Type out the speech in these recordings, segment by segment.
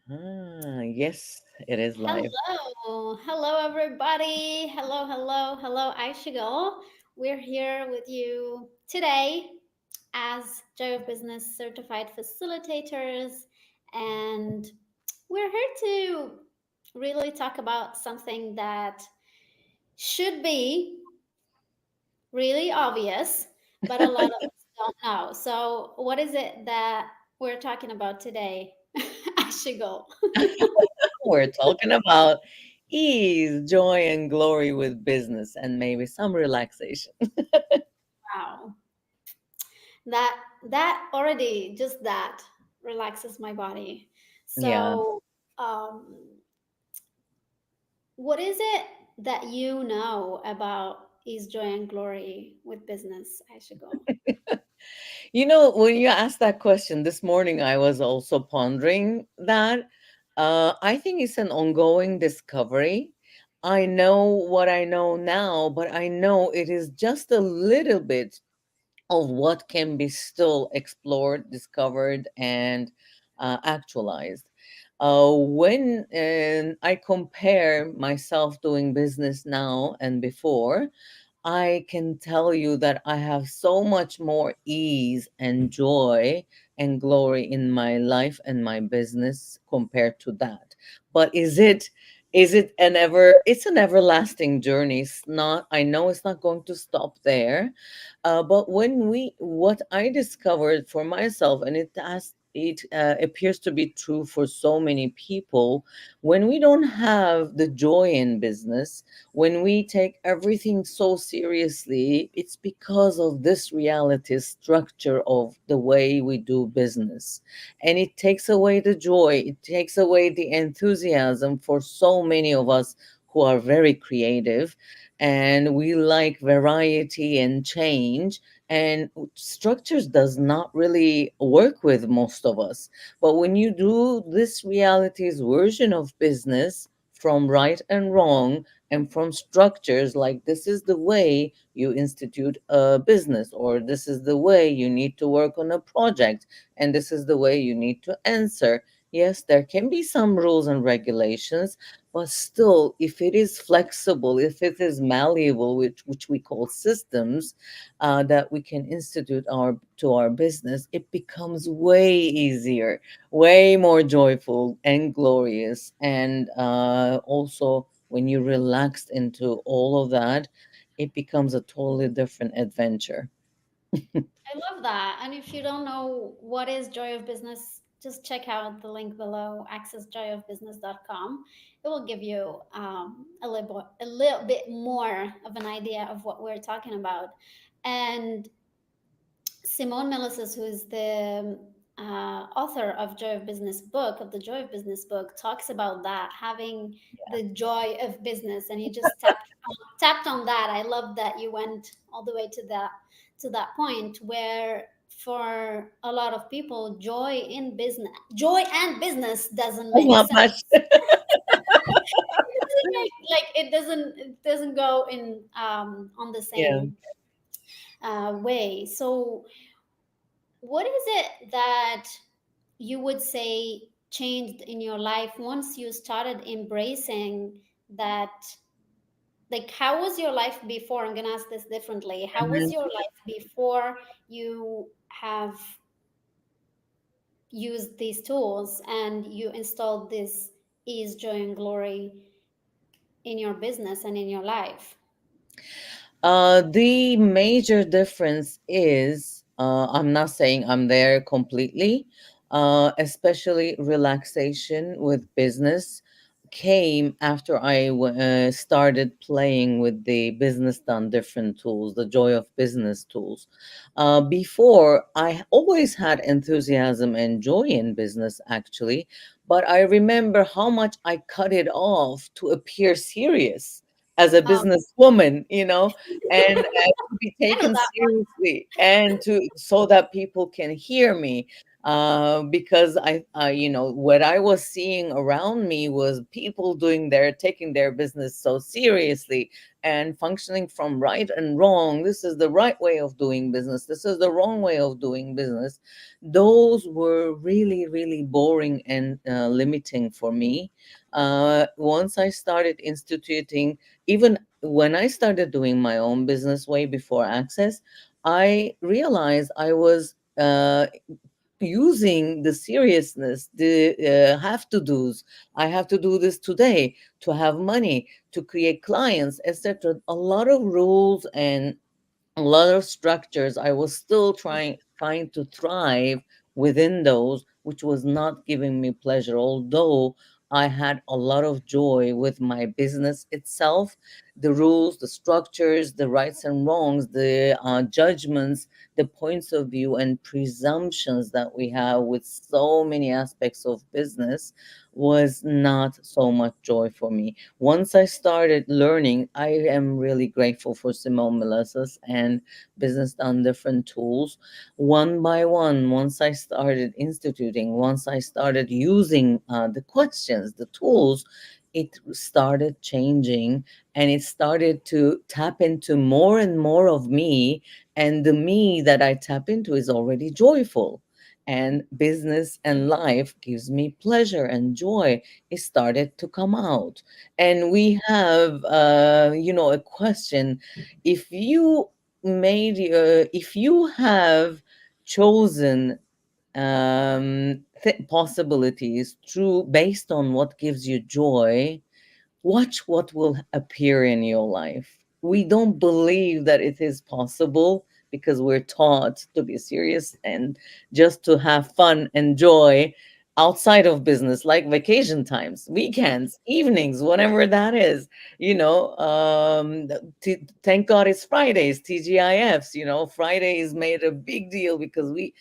Yes, it is live. Hello everybody. Hello, Aysegul. We're here with you today as Joy of Business certified facilitators, and we're here to really talk about something that should be really obvious, but a lot of us don't know. So, what is it that we're talking about today, Aysegul? We're talking about ease, joy, and glory with business, and maybe some relaxation. Wow. That already just that relaxes my body. Yeah. So um what is it that you know about ease, joy, and glory with business? I should go. When you asked that question this morning, I was also pondering that. I think it's an ongoing discovery. I know what I know now, but I know it is just a little bit of what can be still explored, discovered, and actualized. When I compare myself doing business now and before, I can tell you that I have so much more ease and joy and glory in my life and my business compared to that. But is it it's an everlasting journey. It's not, I know it's not going to stop there. But what I discovered for myself, and it appears to be true for so many people, when we don't have the joy in business, when we take everything so seriously, it's because of this reality structure of the way we do business. And it takes away the joy, it takes away the enthusiasm for so many of us who are very creative and we like variety and change. And structures does not really work with most of us. But when you do this reality's version of business, from right and wrong, and from structures like this is the way you institute a business, or this is the way you need to work on a project, and this is the way you need to answer. Yes, there can be some rules and regulations, but still, if it is flexible, if it is malleable, which we call systems, that we can institute our business, it becomes way easier, way more joyful and glorious. And also, when you relaxed into all of that, it becomes a totally different adventure. I love that. And if you don't know what is Joy of Business, just check out the link below, accessjoyofbusiness.com. It will give you a little bit more of an idea of what we're talking about. And Simone Melissus, who is the author of Joy of Business book, of the Joy of Business book, talks about that, having the joy of business. And you just tapped on that. I love that you went all the way to that point where for a lot of people, joy and business doesn't Oh make my sense. gosh. It doesn't it doesn't go in on the Yeah. same way. So what is it that you would say changed in your life once you started embracing that? Like, how was your life before? I'm going to ask this differently. How was Mhm. your life before you have used these tools and you installed this ease, joy, and glory in your business and in your life? The major difference is, I'm not saying I'm there completely, especially relaxation with business came after I started playing with the business done different tools, the joy of business tools. Before, I always had enthusiasm and joy in business, actually, but I remember how much I cut it off to appear serious as a Um, businesswoman, and to be I know taken that seriously, and to so that people can hear me. because you know, what I was seeing around me was people taking their business so seriously and functioning from right and wrong. This is the right way of doing business. This is the wrong way of doing business. Those were really, really boring and limiting for me. Once I started instituting, even when I started doing my own business way before Access, I realized I was using the seriousness, the have to do's. I have to do this today to have money, to create clients, etc. A lot of rules and a lot of structures. I was still trying to thrive within those, which was not giving me pleasure, although I had a lot of joy with my business itself. The rules, the structures, the rights and wrongs, the judgments, the points of view and presumptions that we have with so many aspects of business was not so much joy for me. Once I started learning, I am really grateful for Simone Melissa's and Business Done Different tools. One by one, once I started instituting, once I started using the questions, the tools, it started changing, and it started to tap into more and more of me. And the me that I tap into is already joyful. And business and life gives me pleasure and joy. It started to come out. And we have, you know, a question. If you have chosen possibilities through based on what gives you joy, watch what will appear in your life. We don't believe that it is possible because we're taught to be serious and just to have fun and joy outside of business, like vacation times, weekends, evenings, whatever that is. You know, thank God it's Fridays, TGIFs. You know, Fridays made a big deal because we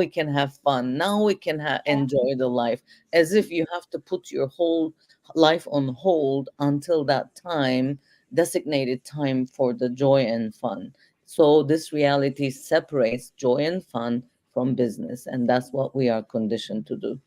can have fun. Now we can enjoy the life, as if you have to put your whole life on hold until that time, designated time for the joy and fun. So this reality separates joy and fun from business, and that's what we are conditioned to do.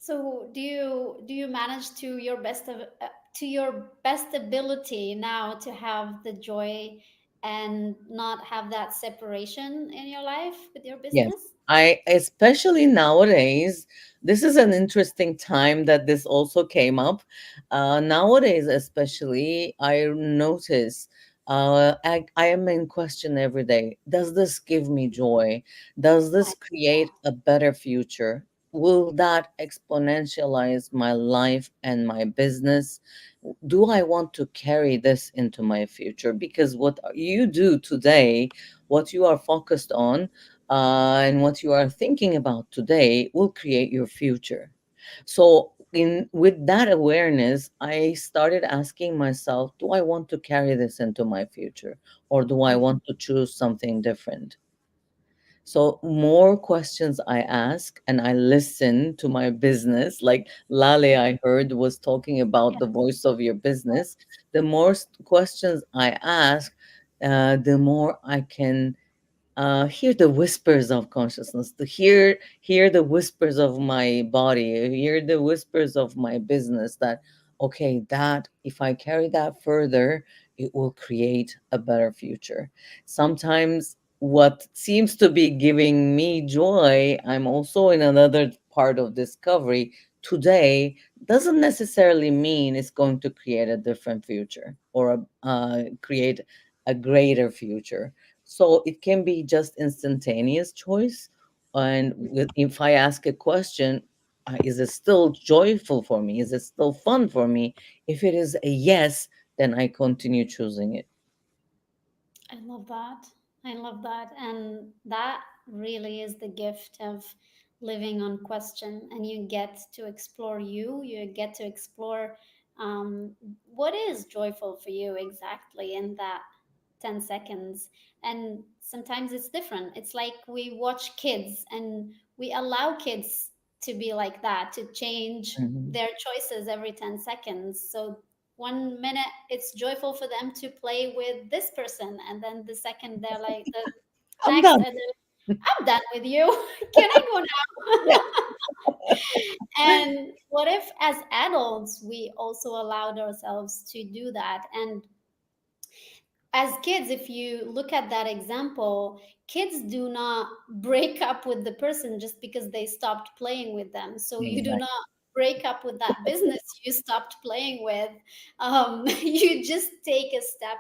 So do you manage to your best ability now to have the joy and not have that separation in your life with your Yes. business? I especially nowadays, this is an interesting time that this also came up. Nowadays, especially, I notice I am in question every day. Does this give me joy? Does I this create a better future? Will that exponentialize my life and my business? Do I want to carry this into my future? Because what you do today, what you are focused on, and what you are thinking about today will create your future. So, in with that awareness, I started asking myself, do I want to carry this into my future, or do I want to choose something different? So, more questions I ask, and I listen to my business. Like Lale, I heard, was talking about the voice of your business. The more questions I ask, the more I can hear the whispers of consciousness, to hear the whispers of my body, hear the whispers of my business, that okay, that if I carry that further, it will create a better future. Sometimes what seems to be giving me joy, I'm also in another part of discovery today, doesn't necessarily mean it's going to create a different future, or create a greater future. So it can be just instantaneous choice. And if I ask a question, is it still joyful for me? Is it still fun for me? If it is a yes, then I continue choosing it. I love that. I love that. And that really is the gift of living on question. And you get to explore you get to explore what is joyful for you exactly in that 10 seconds. And sometimes it's different. It's like we watch kids and we allow kids to be like that, to change Mhm. their choices every 10 seconds. So 1 minute it's joyful for them to play with this person, and then the second they're like the I'm next done. I'm done with you. Can I go Yeah. now? And what if, as adults, we also allowed ourselves to do that? And as kids, if you look at that example, kids do not break up with the person just because they stopped playing with them. So you do Exactly. not break up with that business you stopped playing with. You just take a step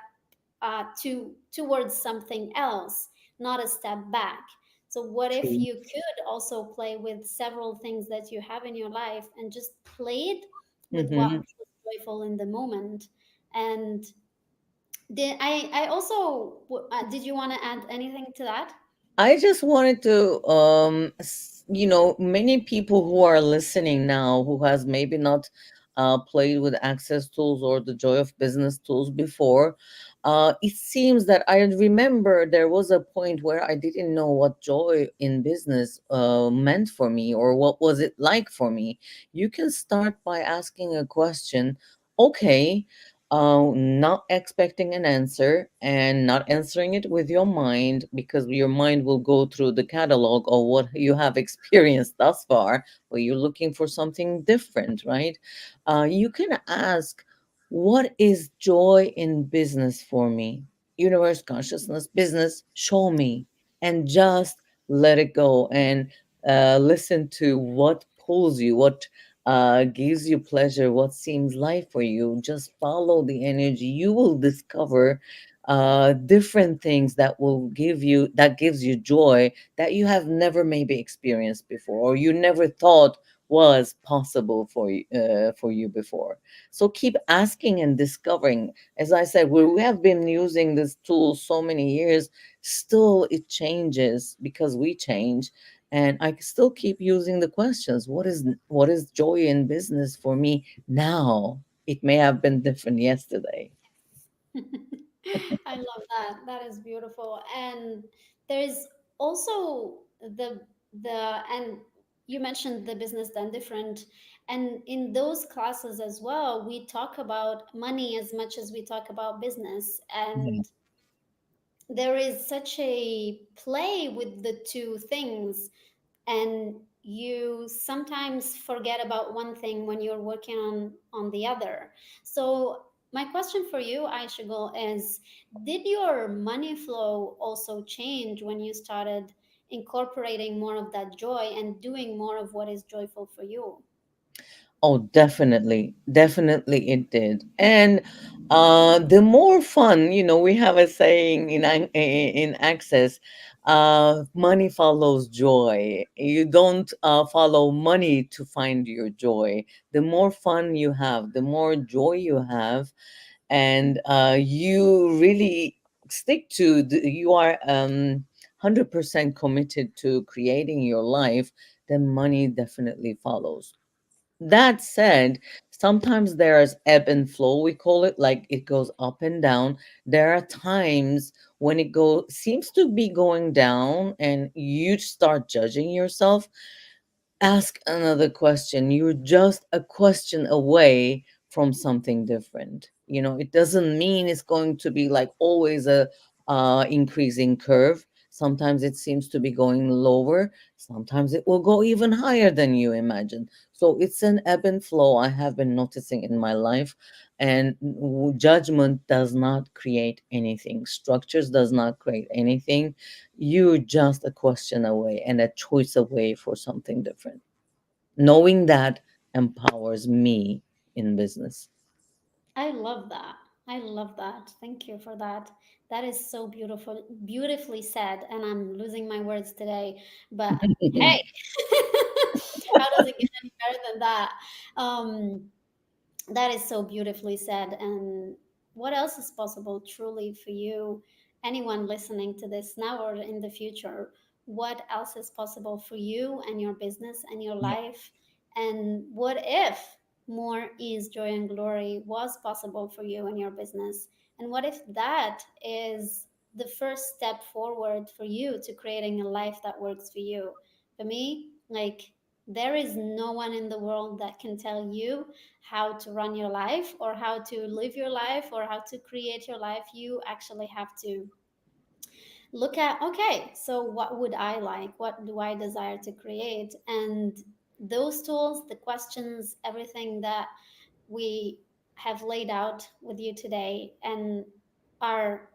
towards something else, not a step back. So what if True. you could also play with several things that you have in your life and just played with what Hmm. was joyful in the moment? And I also did you want to add anything to that? I just wanted to, many people who are listening now who has maybe not played with access tools or the joy of business tools before. It seems that I remember there was a point where I didn't know what joy in business meant for me or what was it like for me. You can start by asking a question. Okay, not expecting an answer and not answering it with your mind, because your mind will go through the catalog of what you have experienced thus far, but you're looking for something different, right? You can ask, what is joy in business for me? Universe, consciousness, business, show me, and just let it go and listen to what pulls you, what gives you pleasure, what seems life for you. Just follow the energy. You will discover different things that will give you, that gives you joy that you have never maybe experienced before, or you never thought was possible for you before. So keep asking and discovering. As I said, we have been using this tool so many years. Still, it changes because we change, and I still keep using the questions. What is joy in business for me now? It may have been different yesterday. I love that. That is beautiful. And there's also and you mentioned the business done different. And in those classes as well, we talk about money as much as we talk about business. Yeah. And there is such a play with the two things, and you sometimes forget about one thing when you're working on the other. So my question for you, Aishagul, is did your money flow also change when you started incorporating more of that joy and doing more of what is joyful for you? Oh, definitely. Definitely it did. And the more fun, we have a saying in Access, money follows joy. You don't follow money to find your joy. The more fun you have, the more joy you have, and you really stick to you are 100% committed to creating your life, then money definitely follows. That said, sometimes there's ebb and flow, we call it, like it goes up and down. There are times when it seems to be going down and you start judging yourself. Ask another question. You're just a question away from something different. It doesn't mean it's going to be like always a increasing curve. Sometimes it seems to be going lower. Sometimes it will go even higher than you imagine. So it's an ebb and flow I have been noticing in my life. And judgment does not create anything. Structures does not create anything. You're just a question away and a choice away for something different. Knowing that empowers me in business. I love that. I love that. Thank you for that. That is so beautiful, beautifully said. And I'm losing my words today. But hey, how does it get any better than that? Um, that is so beautifully said. And what else is possible truly for you, anyone listening to this now or in the future? What else is possible for you and your business and your Yeah. life? And what if more ease, joy, and glory was possible for you and your business? And what if that is the first step forward for you to creating a life that works for you? For me, like, there is no one in the world that can tell you how to run your life or how to live your life or how to create your life. You actually have to look at, okay, so what would I like, what do I desire to create, and those tools, the questions, everything that we have laid out with you today and are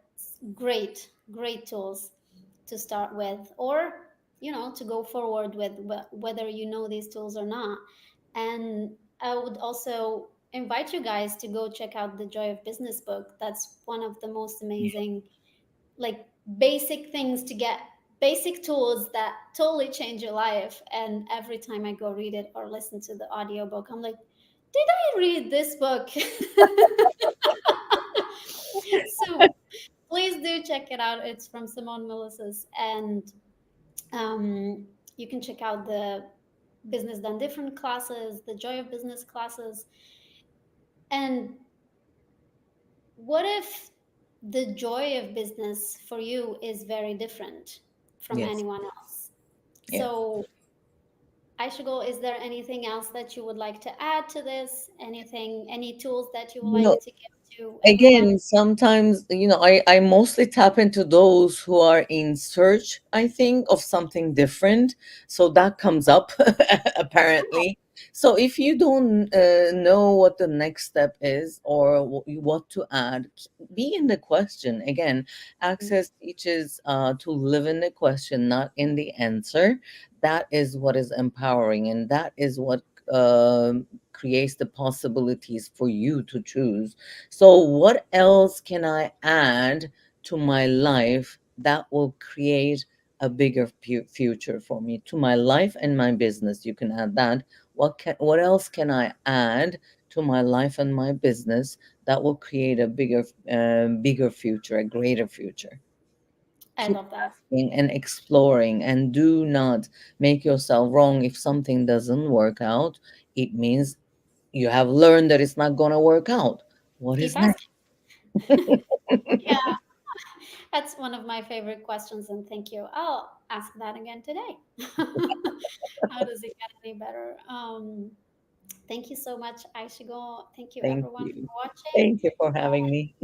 great tools to start with, or to go forward with, whether you know these tools or not. And I would also invite you guys to go check out the Joy of Business book. That's one of the most Yeah. amazing, like, basic things to get, basic tools that totally change your life. And every time I go read it or listen to the audiobook, I'm like, did I read this book? So please do check it out. It's from Simone Milasas, and you can check out the Business Done Different classes, the Joy of Business classes. And what if the joy of business for you is very different from Yes. anyone else? Yes. So, Aysegul, is there anything else that you would like to add to this? Anything, any tools that you would like No, to give to everyone? again, sometimes, I mostly tap into those who are in search, I think, of something different. So that comes up apparently. So if you don't know what the next step is, or what to add, be in the question. Again, Access teaches to live in the question, not in the answer. That is what is empowering, and that is what creates the possibilities for you to choose. So, what else can I add to my life that will create a bigger future for me, to my life and my business? You can add that. What else can I add to my life and my business that will create a bigger future, a greater future? I Keep love that. asking and exploring, and do not make yourself wrong if something doesn't work out. It means you have learned that it's not going to work out. What Keep is next? asking. Yeah, that's one of my favorite questions, and thank you. I'll ask that again today. How does it get any better? Thank you so much, Aysegul. Thank you, Thank everyone, you. for watching. Thank you for having me.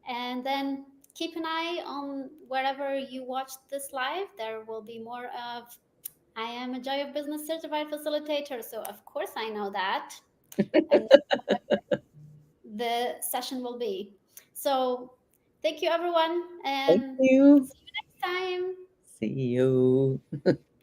And then keep an eye on wherever you watch this live. There will be more of, I am a Joy of Business certified facilitator. So, of course, I know that. And the session will be. So, thank you, everyone. Thank And you. see you next time. See you.